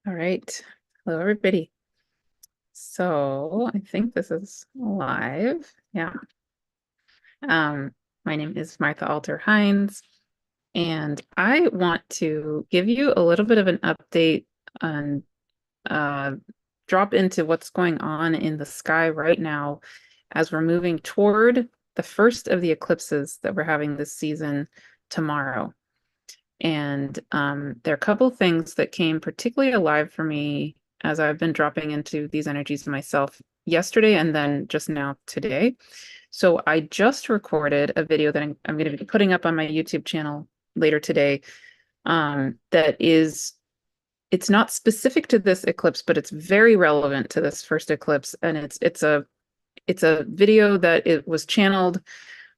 All right. Hello, everybody. So I think this is live. Yeah. Um, my name is Martha Alter Hines, and I want to give you a little bit of an update on drop into what's going on in the sky right now as we're moving toward the first of the eclipses that we're having this season tomorrow. And there are a couple things that came particularly alive for me as I've been dropping into these energies myself yesterday and then just now today. So I just recorded a video that I'm going to be putting up on my YouTube channel later today. That is, it's not specific to this eclipse, but it's very relevant to this first eclipse, and it's a video that it was channeled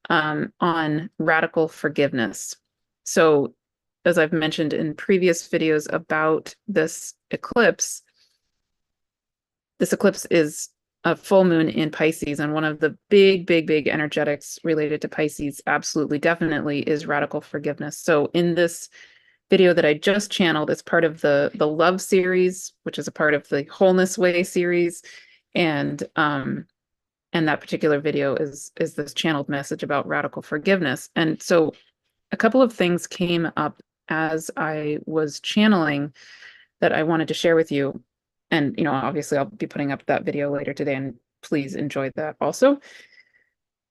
on radical forgiveness. So as I've mentioned in previous videos about this eclipse is a full moon in Pisces, and one of the big energetics related to Pisces absolutely definitely is radical forgiveness. So in this video that I just channeled, it's part of the love series, which is a part of the Wholeness Way series, and that particular video is this channeled message about radical forgiveness. And so a couple of things came up as I was channeling that I wanted to share with you. And, obviously I'll be putting up that video later today, and please enjoy that also.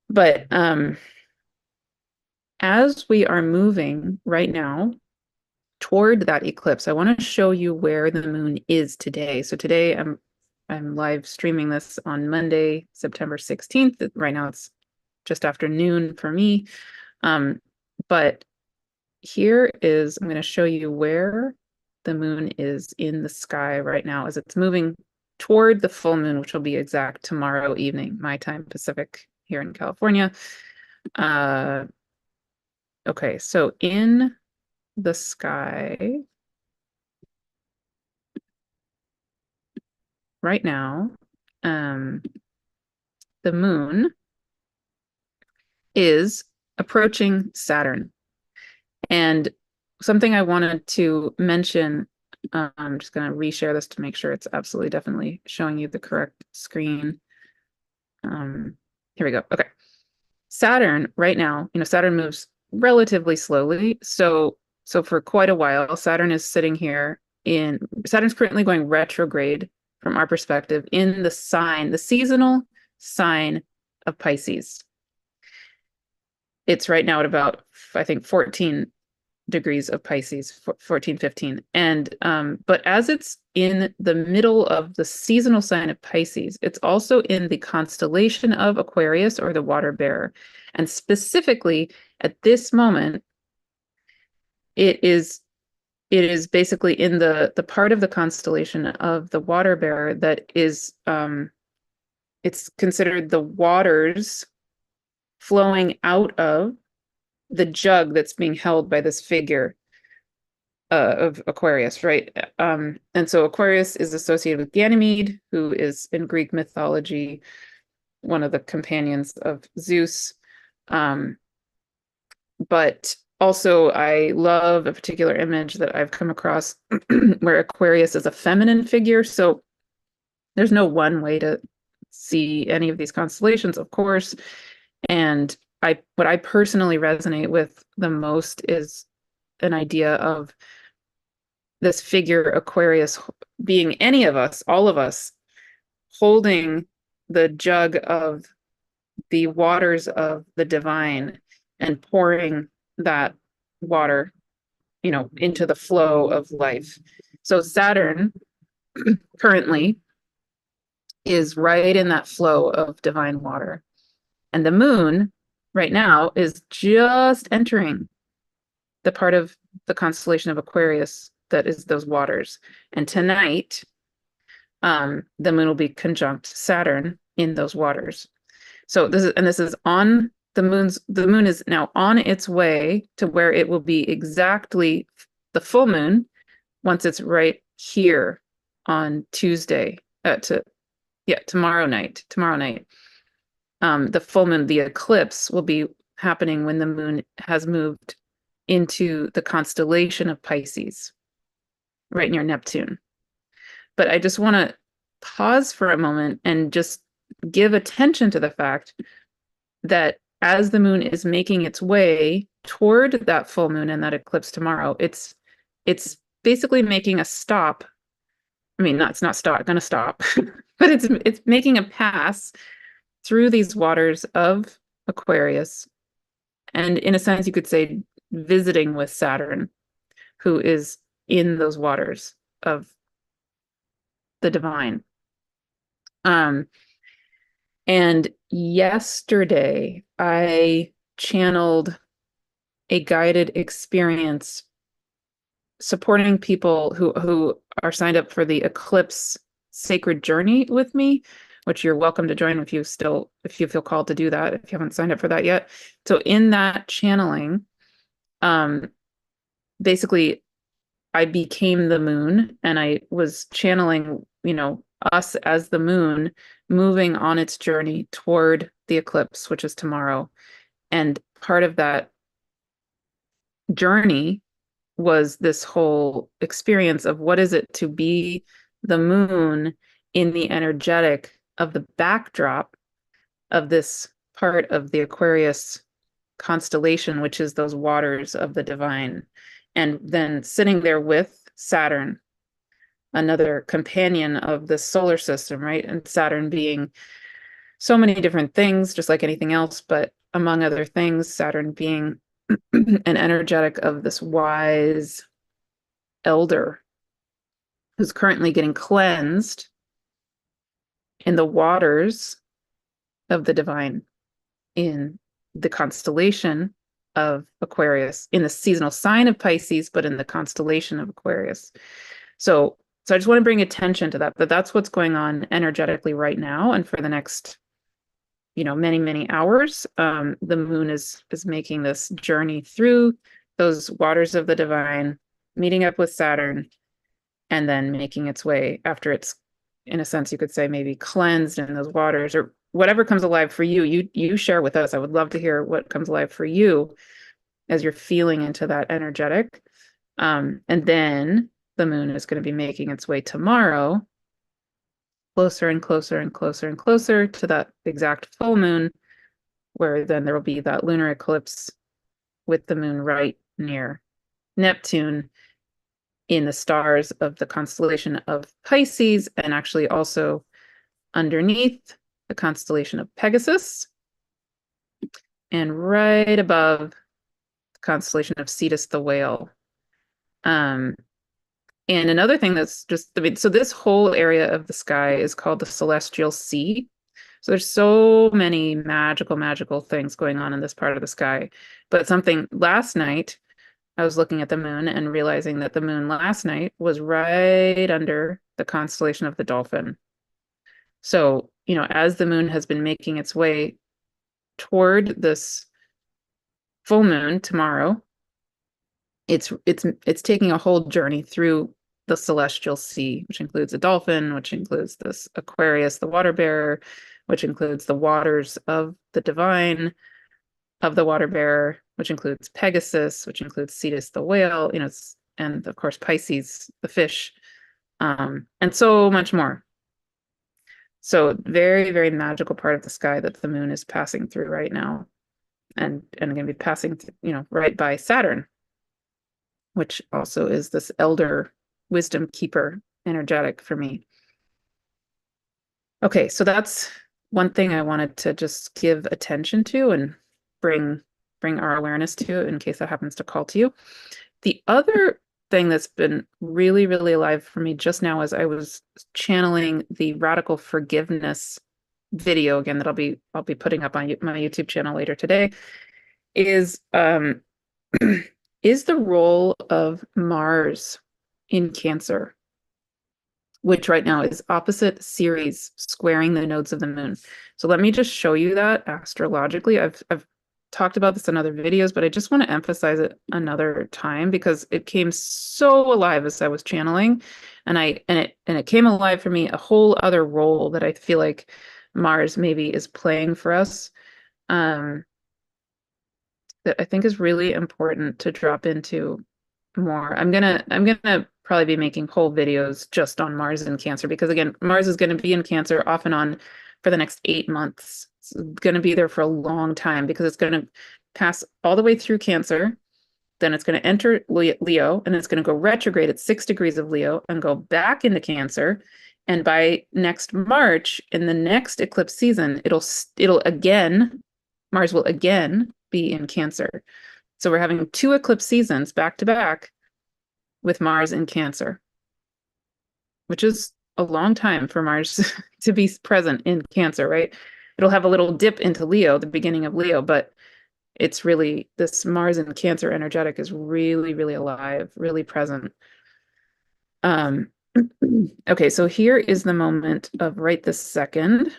But as we are moving right now toward that eclipse, I want to show you where the moon is today. So today I'm live streaming this on Monday, September 16th. Right now it's just after noon for me. But here is, I'm going to show you where the moon is in the sky right now as it's moving toward the full moon, which will be exact tomorrow evening, my time Pacific here in California. Okay, so in the sky right now, the moon is approaching Saturn. And something I wanted to mention, I'm just going to reshare this to make sure it's absolutely definitely showing you the correct screen. Here we go. Okay. Saturn right now, Saturn moves relatively slowly. So for quite a while, Saturn's currently going retrograde from our perspective in the seasonal sign of Pisces. It's right now at about, I think, 14 degrees of Pisces, 14, 15. And but as it's in the middle of the seasonal sign of Pisces, it's also in the constellation of Aquarius, or the water bearer. And specifically at this moment, it is basically in the part of the constellation of the water bearer that is it's considered the waters flowing out of the jug that's being held by this figure of Aquarius, right? And so Aquarius is associated with Ganymede, who is in Greek mythology one of the companions of Zeus. But also I love a particular image that I've come across where Aquarius is a feminine figure. So there's no one way to see any of these constellations, of course. And what I personally resonate with the most is an idea of this figure Aquarius being any of us, all of us, holding the jug of the waters of the divine and pouring that water, into the flow of life. So Saturn currently is right in that flow of divine water. And the moon right now is just entering the part of the constellation of Aquarius that is those waters. And tonight, the moon will be conjunct Saturn in those waters. So this is on the moon is now on its way to where it will be exactly the full moon once it's right here on Tuesday, tomorrow night. The full moon, the eclipse, will be happening when the moon has moved into the constellation of Pisces, right near Neptune. But I just want to pause for a moment and just give attention to the fact that as the moon is making its way toward that full moon and that eclipse tomorrow, it's basically making a stop. I mean, it's not stop, gonna stop, but it's making a pass through these waters of Aquarius. And in a sense, you could say visiting with Saturn, who is in those waters of the divine. And yesterday I channeled a guided experience supporting people who are signed up for the Eclipse Sacred Journey with me, which you're welcome to join if you feel called to do that, if you haven't signed up for that yet. So in that channeling, basically I became the moon and I was channeling, us as the moon moving on its journey toward the eclipse, which is tomorrow. And part of that journey was this whole experience of what is it to be the moon in the energetic of the backdrop of this part of the Aquarius constellation, which is those waters of the divine. And then sitting there with Saturn, another companion of the solar system, right? And Saturn being so many different things, just like anything else, but among other things, Saturn being an energetic of this wise elder who's currently getting cleansed in the waters of the divine in the constellation of Aquarius, in the seasonal sign of Pisces, but in the constellation of Aquarius. So I just want to bring attention to that that's what's going on energetically right now. And for the next, many, many hours, the moon is making this journey through those waters of the divine, meeting up with Saturn, and then making its way after it's, in a sense, you could say maybe cleansed in those waters or whatever comes alive for you. You share with us. I would love to hear what comes alive for you as you're feeling into that energetic. And then the moon is going to be making its way tomorrow, closer and closer and closer and closer to that exact full moon, where then there will be that lunar eclipse with the moon right near Neptune in the stars of the constellation of Pisces, and actually also underneath the constellation of Pegasus, and right above the constellation of Cetus the Whale. And another thing that's just, so this whole area of the sky is called the celestial sea. So there's so many magical things going on in this part of the sky. But something last night, I was looking at the moon and realizing that the moon last night was right under the constellation of the Dolphin. So, as the moon has been making its way toward this full moon tomorrow, it's taking a whole journey through the celestial sea, which includes a dolphin, which includes this Aquarius, the water bearer, which includes the waters of the divine of the water bearer, which includes Pegasus, which includes Cetus the whale, and of course Pisces, the fish, and so much more. So very, very magical part of the sky that the moon is passing through right now, and going to be passing, right by Saturn, which also is this elder wisdom keeper energetic for me. Okay, so that's one thing I wanted to just give attention to and bring our awareness to in case that happens to call to you. The other thing that's been really, really alive for me just now as I was channeling the radical forgiveness video again that I'll be putting up on my YouTube channel later today is is the role of Mars in Cancer, which right now is opposite Ceres, squaring the nodes of the moon. So let me just show you that astrologically. I've talked about this in other videos, but I just want to emphasize it another time because it came so alive as I was channeling, and it came alive for me a whole other role that I feel like Mars maybe is playing for us, that I think is really important to drop into more. I'm gonna probably be making whole videos just on Mars in Cancer, because again, Mars is going to be in Cancer off and on for the next 8 months. It's going to be there for a long time because it's going to pass all the way through Cancer. Then it's going to enter Leo, and it's going to go retrograde at 6 degrees of Leo and go back into Cancer. And by next March, in the next eclipse season, it'll again, Mars will again be in Cancer. So we're having 2 eclipse seasons back to back with Mars in Cancer, which is a long time for Mars to be present in Cancer, right? It'll have a little dip into Leo, the beginning of Leo, but it's really, this Mars in Cancer energetic is really, really alive, really present. Okay, so here is the moment of right this second.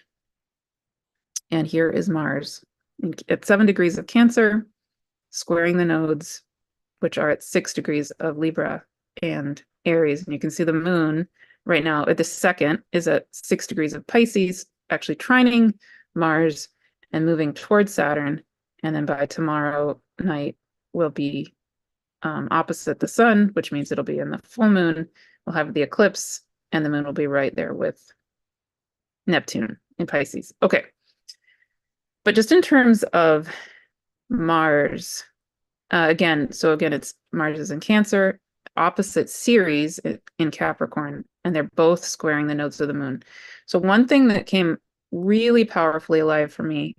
And here is Mars at 7 degrees of Cancer, squaring the nodes, which are at 6 degrees of Libra and Aries. And you can see the moon right now at the second is at 6 degrees of Pisces, actually trining Mars and moving towards Saturn. And then by tomorrow night will be opposite the sun, which means it'll be in the full moon. We'll have the eclipse, and the moon will be right there with Neptune in Pisces. Okay. But just in terms of Mars, again, it's Mars is in Cancer, opposite Ceres in Capricorn, and they're both squaring the nodes of the moon. So one thing that came really powerfully alive for me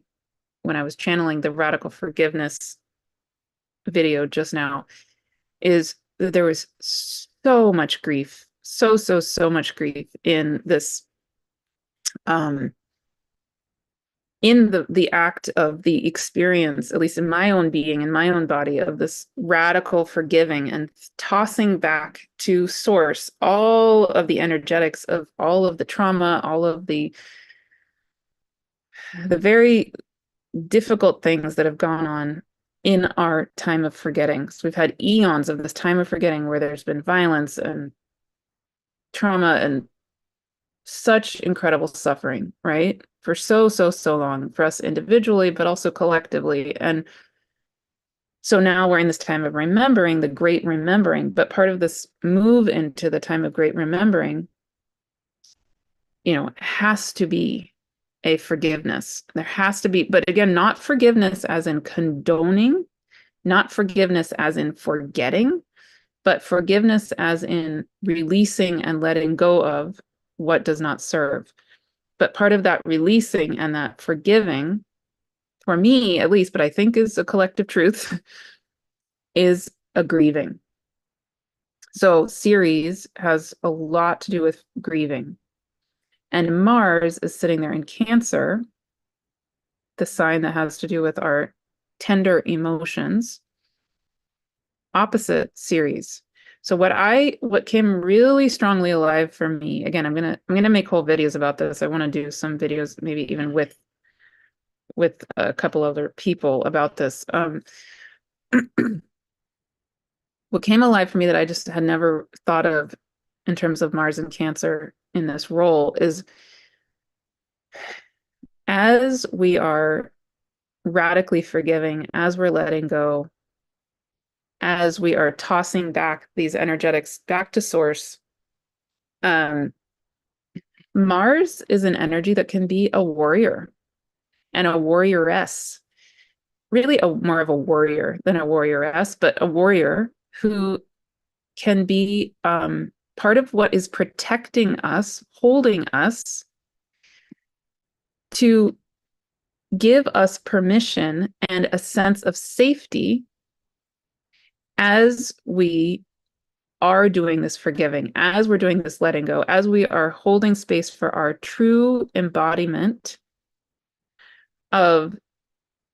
when I was channeling the radical forgiveness video just now is that there was so much grief, so much grief in this, in the act of the experience, at least in my own being, in my own body, of this radical forgiving and tossing back to source all of the energetics of all of the trauma, all of the very difficult things that have gone on in our time of forgetting. So we've had eons of this time of forgetting where there's been violence and trauma and such incredible suffering, right? For so long for us individually, but also collectively. And so now we're in this time of remembering, the great remembering, but part of this move into the time of great remembering, has to be a forgiveness. There has to be, but again, not forgiveness as in condoning, not forgiveness as in forgetting, but forgiveness as in releasing and letting go of what does not serve. But part of that releasing and that forgiving, for me at least, but I think is a collective truth, is a grieving. So Ceres has a lot to do with grieving. And Mars is sitting there in Cancer, the sign that has to do with our tender emotions, opposite Ceres. So what came really strongly alive for me, again, I'm gonna make whole videos about this. I want to do some videos, maybe even with a couple other people about this. What came alive for me that I just had never thought of in terms of Mars and Cancer in this role is, as we are radically forgiving, as we're letting go, as we are tossing back these energetics back to source, Mars is an energy that can be a warrior and a warrioress, really more of a warrior than a warrioress, but a warrior who can be part of what is protecting us, holding us, to give us permission and a sense of safety as we are doing this forgiving, as we're doing this letting go, as we are holding space for our true embodiment of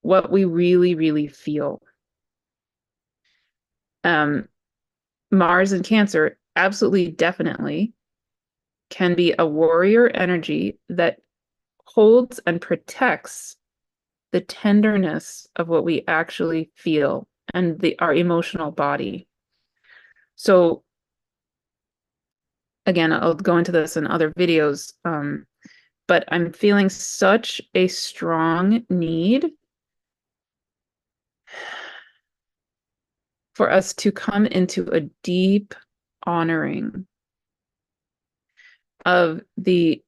what we really, really feel. Mars and Cancer absolutely, definitely can be a warrior energy that holds and protects the tenderness of what we actually feel and our emotional body. So again, I'll go into this in other videos, but I'm feeling such a strong need for us to come into a deep, honoring of the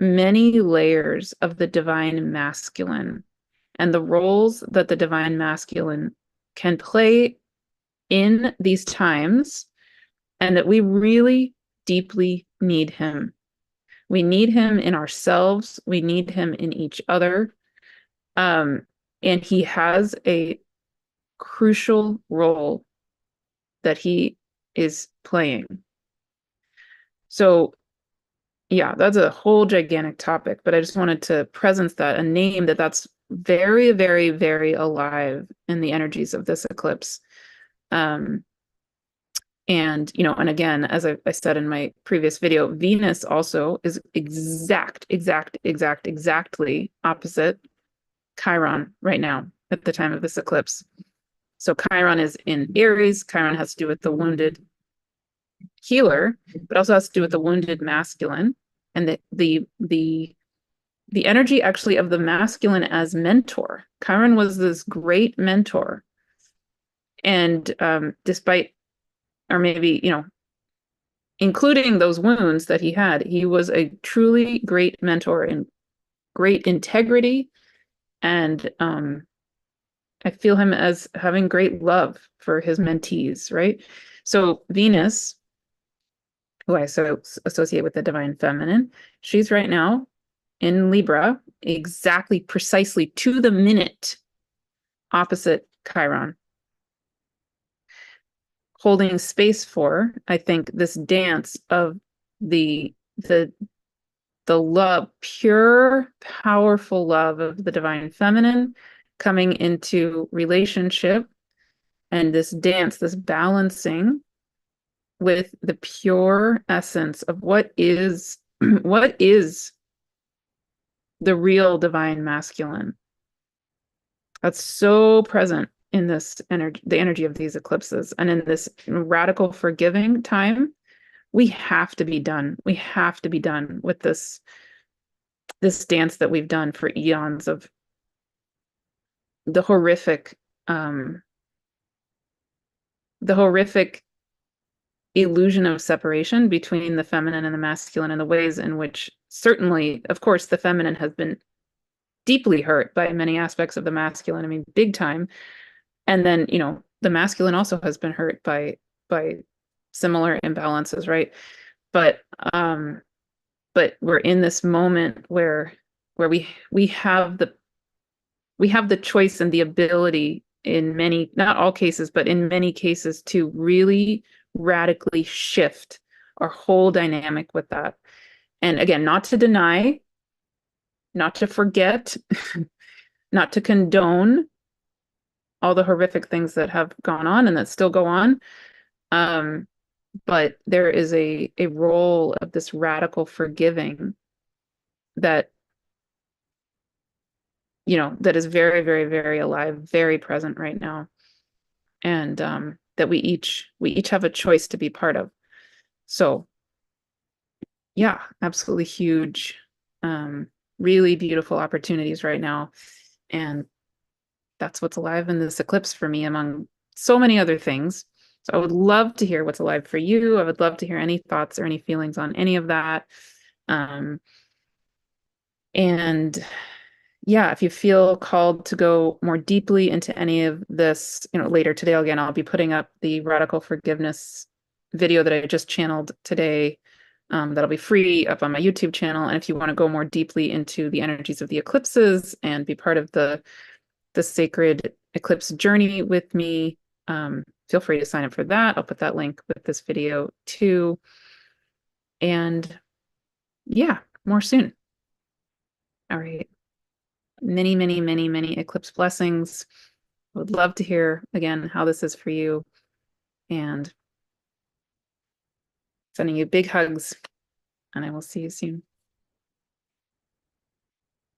many layers of the divine masculine and the roles that the divine masculine can play in these times, and that we really deeply need him. We need him in ourselves. We need him in each other. And he has a crucial role that he is playing. So, yeah, that's a whole gigantic topic, but I just wanted to presence that and name that that's very, very, very alive in the energies of this eclipse. And, you know, and again, as I said in my previous video, Venus also is exactly opposite Chiron right now at the time of this eclipse. So Chiron is in Aries. Chiron has to do with the wounded healer, but also has to do with the wounded masculine, and the energy actually of the masculine as mentor. Chiron was this great mentor, and despite, or maybe, you know, including those wounds that he had, he was a truly great mentor and great integrity. And I feel him as having great love for his mentees, right? So Venus, who I so associate with the divine feminine, she's right now in Libra, exactly, precisely to the minute, opposite Chiron, holding space for, I think, this dance of the love, pure, powerful love of the divine feminine coming into relationship, and this dance, this balancing with the pure essence of what is what is the real divine masculine. That's so present in this energy, the energy of these eclipses, and in this radical forgiving time. We have to be done. We have to be done with this dance that we've done for eons of the horrific illusion of separation between the feminine and the masculine, and the ways in which, certainly, of course, the feminine has been deeply hurt by many aspects of the masculine. I mean, big time. And then, you know, the masculine also has been hurt by similar imbalances, right? But we're in this moment where we have the choice and the ability, in many, not all cases, but in many cases, to really radically shift our whole dynamic with that. And again, not to deny, not to forget, not to condone all the horrific things that have gone on and that still go on. But there is a role of this radical forgiving that, you know, that is very, very, very alive, very present right now. And that we each have a choice to be part of. So yeah, absolutely huge, really beautiful opportunities right now. And that's what's alive in this eclipse for me, among so many other things. So I would love to hear what's alive for you. I would love to hear any thoughts or any feelings on any of that. And yeah, if you feel called to go more deeply into any of this, you know, later today, again, I'll be putting up the radical forgiveness video that I just channeled today. That'll be free up on my YouTube channel. And if you want to go more deeply into the energies of the eclipses and be part of the sacred eclipse journey with me, feel free to sign up for that. I'll put that link with this video too. And yeah, more soon. All right. Many, many, many, many eclipse blessings. I would love to hear again how this is for you. And sending you big hugs, and I will see you soon.